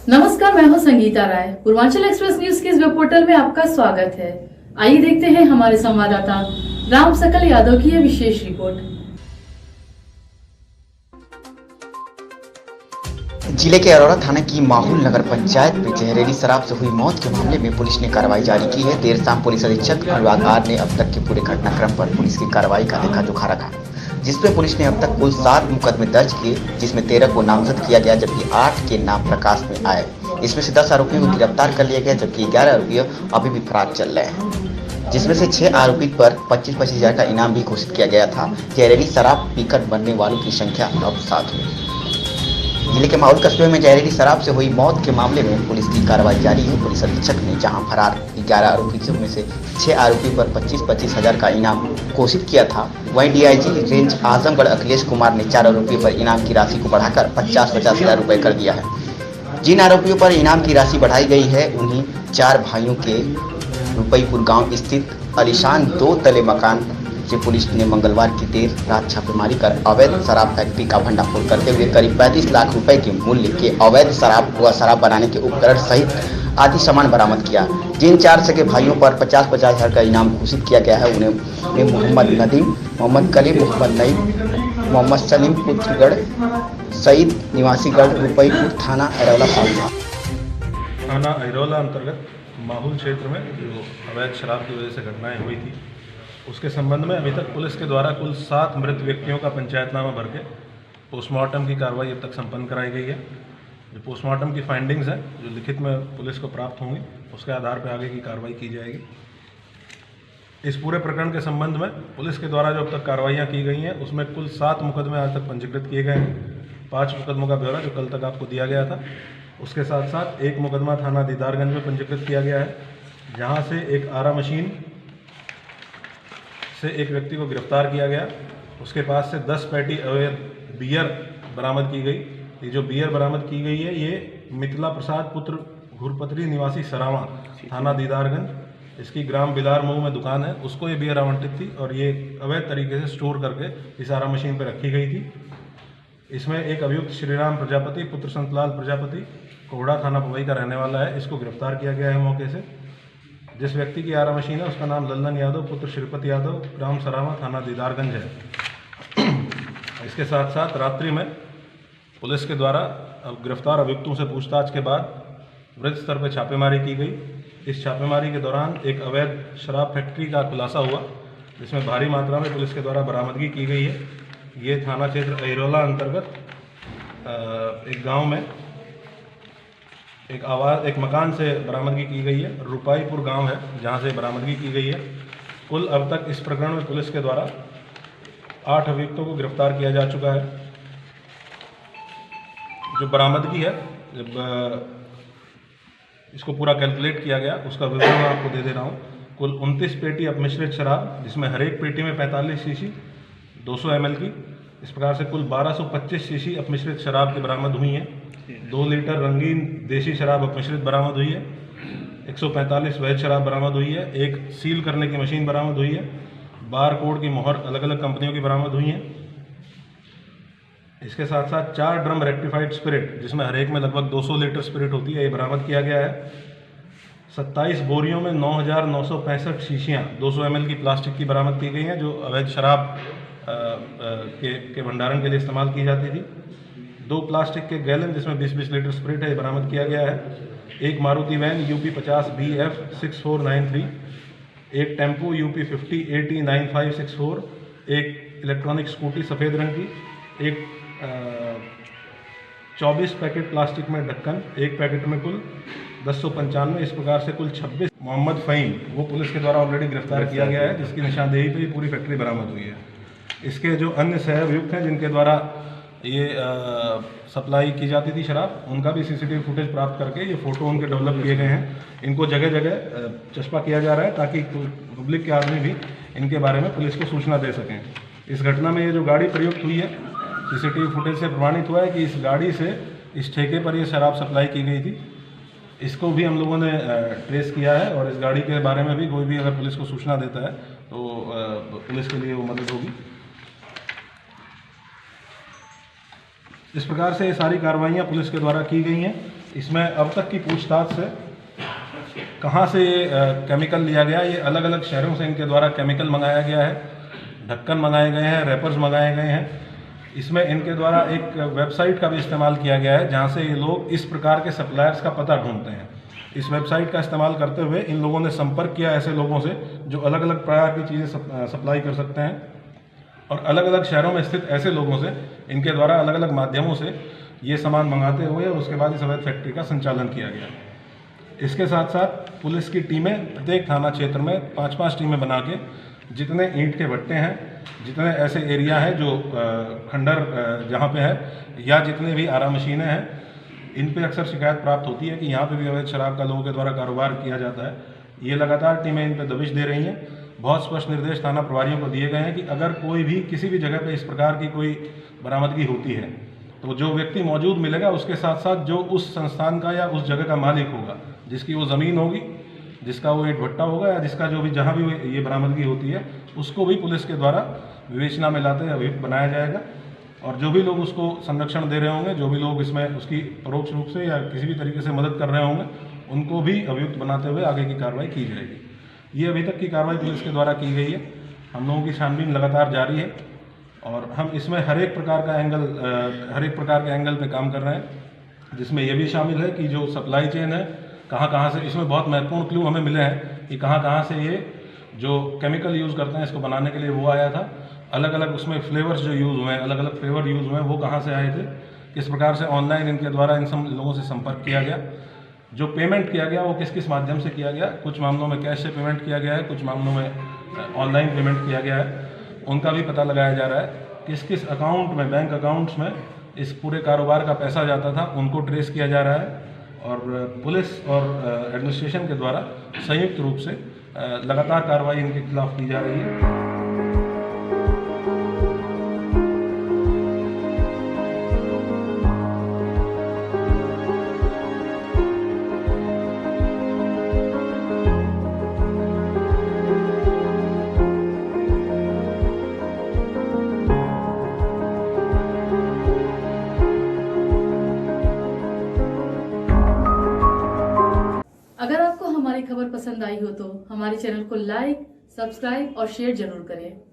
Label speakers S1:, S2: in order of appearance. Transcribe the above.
S1: नमस्कार, मैं हूं संगीता राय। पूर्वांचल एक्सप्रेस न्यूज के इस वेब पोर्टल में आपका स्वागत है। आइए देखते हैं हमारे संवाददाता राम सकल यादव की यह विशेष रिपोर्ट।
S2: जिले के अरोड़ा थाना की माहुल नगर पंचायत में जहरीली शराब से हुई मौत के मामले में पुलिस ने कार्रवाई जारी की है। देर शाम पुलिस अधीक्षक अनुराग आर ने अब तक के पूरे घटनाक्रम पर पुलिस की कार्रवाई का लेखा जोखा रखा, जिसमें पुलिस ने अब तक कुल 7 मुकदमे दर्ज किए, जिसमें 13 को नामजद किया गया, जबकि 8 के नाम प्रकाश में आए। इसमें से 10 आरोपियों को गिरफ्तार कर लिया गया, जबकि 11 आरोपी अभी भी फरार चल रहे हैं, जिसमें से 6 आरोपी पर 25-25 हजार का इनाम भी घोषित किया गया था। जहरीली शराब पीकर मरने वालों की संख्या अब 7 हुई। जिले के माहौल कस्बे में जहरीली शराब से हुई मौत के मामले में पुलिस की कार्रवाई जारी है। पुलिस अधीक्षक ने जहां फरार 11 आरोपी में से 6 आरोपी पर 25-25 हजार का इनाम घोषित किया था, वहीं डीआईजी रेंज आजमगढ़ अखिलेश कुमार ने 4 आरोपियों पर इनाम की राशि को बढ़ाकर 50-50 हजार रुपये कर दिया है। जिन आरोपियों पर इनाम की राशि बढ़ाई गई है उन्हीं 4 भाइयों के रुपईपुर गाँव स्थित आलीशान 2 तले मकान से पुलिस ने मंगलवार की देर रात छापेमारी कर अवैध शराब फैक्ट्री का भंडाफोड़ करते हुए करीब 35 लाख रुपए के मूल्य के अवैध शराब व शराब बनाने के उपकरण सहित आदि सामान बरामद किया। जिन 4 सगे भाइयों पर 50-50 हजार का इनाम घोषित किया गया है उन्हें मोहम्मद नदीम, मोहम्मद कलीम, मोहम्मद नईम, मोहम्मद सलीम पुत्रगढ़ सईद निवासीगढ़ रुपईपुर थाना अरौला
S3: थाना अरौला अंतर्गत माहुल क्षेत्र में जो अवैध शराब की वजह से घटनाएं हुई थी, उसके संबंध में अभी तक पुलिस के द्वारा कुल 7 मृत व्यक्तियों का पंचायतनामा भर के पोस्टमार्टम की कार्रवाई अब तक संपन्न कराई गई है। जो पोस्टमार्टम की फाइंडिंग्स हैं जो लिखित में पुलिस को प्राप्त होंगी, उसके आधार पर आगे की कार्रवाई की जाएगी। इस पूरे प्रकरण के संबंध में पुलिस के द्वारा जो अब तक कार्रवाइयाँ की गई हैं उसमें कुल 7 मुकदमे आज तक पंजीकृत किए गए हैं। 5 मुकदमों का ब्यौरा जो कल तक आपको दिया गया था, उसके साथ साथ एक मुकदमा थाना दीदारगंज में पंजीकृत किया गया है, जहाँ से एक आरा मशीन से एक व्यक्ति को गिरफ्तार किया गया। उसके पास से 10 पैटी अवैध बियर बरामद की गई। ये जो बियर बरामद की गई है ये मिथिला प्रसाद पुत्र घुरपत्री निवासी सरावा थाना दीदारगंज, इसकी ग्राम बिलार मऊ में दुकान है, उसको ये बियर आवंटित थी और ये अवैध तरीके से स्टोर करके इस आरा मशीन पर रखी गई थी। इसमें एक अभियुक्त श्रीराम प्रजापति पुत्र संतलाल प्रजापति कोहड़ा थाना पवई का रहने वाला है, इसको गिरफ्तार किया गया है मौके से। जिस व्यक्ति की आरा मशीन है उसका नाम लल्लन यादव पुत्र श्रीपति यादव ग्राम सरावा थाना दीदारगंज है। इसके साथ साथ रात्रि में पुलिस के द्वारा अब गिरफ्तार अभियुक्तों से पूछताछ के बाद वृहद स्तर पर छापेमारी की गई। इस छापेमारी के दौरान एक अवैध शराब फैक्ट्री का खुलासा हुआ, जिसमें भारी मात्रा में पुलिस के द्वारा बरामदगी की गई है। ये थाना क्षेत्र अरौला अंतर्गत एक गाँव में एक मकान से बरामदगी की गई है। रुपाईपुर गांव है जहां से बरामदगी की गई है। कुल अब तक इस प्रकरण में पुलिस के द्वारा 8 अभियुक्तों को गिरफ्तार किया जा चुका है। जो बरामदगी है, जब इसको पूरा कैलकुलेट किया गया उसका विवरण मैं आपको दे रहा हूँ। कुल 29 पेटी अपमिश्रित शराब, जिसमें हर एक पेटी में 45 शीशी 200 ml की, इस प्रकार से कुल 1225 शीशी अपमिश्रित शराब की बरामद हुई हैं। 2 लीटर रंगीन देसी शराब अपमिश्रित बरामद हुई है। 145 वैध शराब बरामद हुई है। एक सील करने की मशीन बरामद हुई है। बार कोड की मोहर अलग अलग कंपनियों की बरामद हुई है। इसके साथ साथ 4 ड्रम रेक्टिफाइड स्पिरिट, जिसमें हर एक में लगभग 200 लीटर स्पिरिट होती है, ये बरामद किया गया है। 27 बोरियों में 9,965 शीशियाँ 200 ml की प्लास्टिक की बरामद की गई हैं, जो अवैध शराब के भंडारण के लिए इस्तेमाल की जाती थी। 2 प्लास्टिक के गैलन जिसमें 20-20 लीटर स्पिरिट है, बरामद किया गया है। एक मारुति वैन UP 50 BF 6493, एक टेम्पो UP 50 AT 9564, एक इलेक्ट्रॉनिक स्कूटी सफ़ेद रंग की, एक 24 पैकेट प्लास्टिक में ढक्कन, एक पैकेट में कुल 1095। इस प्रकार से कुल 26। मोहम्मद फ़हीम, वो पुलिस के द्वारा ऑलरेडी गिरफ्तार किया गया है, जिसकी निशानदेही पर पूरी फैक्ट्री बरामद हुई है। इसके जो अन्य सह अभियुक्त हैं जिनके द्वारा ये सप्लाई की जाती थी शराब, उनका भी CCTV फुटेज प्राप्त करके ये फ़ोटो उनके डेवलप किए गए हैं। इनको जगह जगह चस्पा किया जा रहा है ताकि पब्लिक के आदमी भी इनके बारे में पुलिस को सूचना दे सकें। इस घटना में ये जो गाड़ी प्रयुक्त हुई है, CCTV फुटेज से प्रमाणित हुआ है कि इस गाड़ी से इस ठेके पर ये शराब सप्लाई की गई थी। इसको भी हम लोगों ने ट्रेस किया है और इस गाड़ी के बारे में भी कोई भी अगर पुलिस को सूचना देता है तो पुलिस के लिए वो मदद होगी। इस प्रकार से ये सारी कार्रवाइयाँ पुलिस के द्वारा की गई हैं। इसमें अब तक की पूछताछ से कहाँ से ये केमिकल लिया गया, ये अलग अलग शहरों से इनके द्वारा केमिकल मंगाया गया है, ढक्कन मंगाए गए हैं, रैपर्स मंगाए गए हैं। इसमें इनके द्वारा एक वेबसाइट का भी इस्तेमाल किया गया है जहाँ से ये लोग इस प्रकार के सप्लायर्स का पता ढूंढते हैं। इस वेबसाइट का इस्तेमाल करते हुए इन लोगों ने संपर्क किया ऐसे लोगों से जो अलग अलग प्रकार की चीज़ें सप्लाई कर सकते हैं, और अलग अलग शहरों में स्थित ऐसे लोगों से इनके द्वारा अलग अलग माध्यमों से ये सामान मंगाते हुए उसके बाद इस अवैध फैक्ट्री का संचालन किया गया। इसके साथ साथ पुलिस की टीमें प्रत्येक थाना क्षेत्र में 5-5 टीमें बना के जितने ईंट के भट्टे हैं, जितने ऐसे एरिया हैं जो खंडर जहाँ पे है, या जितने भी आरा मशीनें हैं, इन पे अक्सर शिकायत प्राप्त होती है कि यहाँ पे भी अवैध शराब का लोगों के द्वारा कारोबार किया जाता है। ये लगातार टीमें इन पे दबिश दे रही हैं। बहुत स्पष्ट निर्देश थाना प्रभारियों को दिए गए हैं कि अगर कोई भी किसी भी जगह पे इस प्रकार की कोई बरामदगी होती है तो जो व्यक्ति मौजूद मिलेगा उसके साथ साथ जो उस संस्थान का या उस जगह का मालिक होगा, जिसकी वो ज़मीन होगी, जिसका वो ईंट भट्टा होगा, या जिसका जो भी जहाँ भी ये बरामदगी होती है, उसको भी पुलिस के द्वारा विवेचना में लाते अभियुक्त बनाया जाएगा। और जो भी लोग उसको संरक्षण दे रहे होंगे, जो भी लोग इसमें उसकी परोक्ष रूप से या किसी भी तरीके से मदद कर रहे होंगे, उनको भी अभियुक्त बनाते हुए आगे की कार्रवाई की जाएगी। ये अभी तक की कार्रवाई पुलिस के द्वारा की गई है। हम लोगों की छानबीन लगातार जारी है और हम इसमें हर एक प्रकार के एंगल पे काम कर रहे हैं, जिसमें ये भी शामिल है कि जो सप्लाई चेन है कहाँ से, इसमें बहुत महत्वपूर्ण क्लू हमें मिले हैं कि कहाँ से ये जो केमिकल यूज़ करते हैं इसको बनाने के लिए वो आया था। अलग अलग उसमें फ्लेवर्स जो यूज़ हुए हैं, अलग अलग फ्लेवर यूज़ हुए हैं, वो कहाँ से आए थे, किस प्रकार से ऑनलाइन इनके द्वारा इन सब लोगों से संपर्क किया गया, जो पेमेंट किया गया वो किस किस माध्यम से किया गया। कुछ मामलों में कैश से पेमेंट किया गया है, कुछ मामलों में ऑनलाइन पेमेंट किया गया है, उनका भी पता लगाया जा रहा है। किस किस अकाउंट में, बैंक अकाउंट्स में इस पूरे कारोबार का पैसा जाता था, उनको ट्रेस किया जा रहा है। और पुलिस और एडमिनिस्ट्रेशन के द्वारा संयुक्त रूप से लगातार कार्रवाई इनके खिलाफ की जा रही है।
S1: अगर आपको हमारी खबर पसंद आई हो तो हमारे चैनल को लाइक, सब्सक्राइब और शेयर जरूर करें।